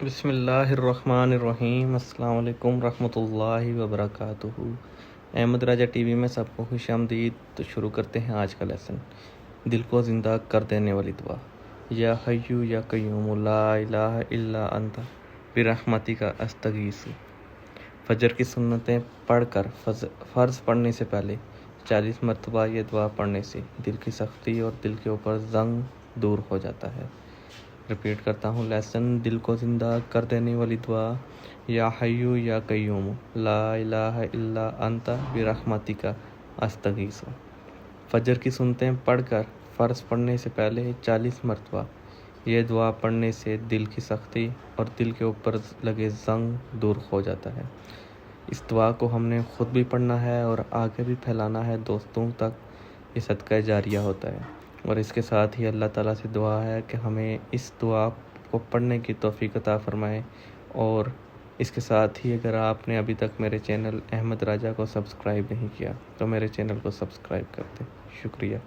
بسم اللہ الرحمن الرحیم۔ السلام علیکم ورحمۃ اللہ وبرکاتہ۔ احمد راجہ ٹی وی میں سب کو خوش آمدید۔ تو شروع کرتے ہیں آج کا لیسن۔ دل کو زندہ کر دینے والی دعا۔ یا حیو یا قیوم لا الہ الا انت برحمتک استغیث۔ فجر کی سنتیں پڑھ کر فرض پڑھنے سے پہلے 40 مرتبہ یہ دعا پڑھنے سے دل کی سختی اور دل کے اوپر زنگ دور ہو جاتا ہے۔ ریپیٹ کرتا ہوں لیسن۔ دل کو زندہ کر دینے والی دعا۔ یا حیو یا قیوم لا الہ الا انت برحمتک استغیث۔ فجر کی سنتیں پڑھ کر فرض پڑھنے سے پہلے 40 مرتبہ یہ دعا پڑھنے سے دل کی سختی اور دل کے اوپر لگے زنگ دور ہو جاتا ہے۔ اس دعا کو ہم نے خود بھی پڑھنا ہے اور آگے بھی پھیلانا ہے دوستوں تک۔ یہ صدقہ جاریہ ہوتا ہے۔ اور اس کے ساتھ ہی اللہ تعالیٰ سے دعا ہے کہ ہمیں اس دعا کو پڑھنے کی توفیق عطا فرمائے۔ اور اس کے ساتھ ہی اگر آپ نے ابھی تک میرے چینل احمد راجہ کو سبسکرائب نہیں کیا تو میرے چینل کو سبسکرائب کر دیں۔ شکریہ۔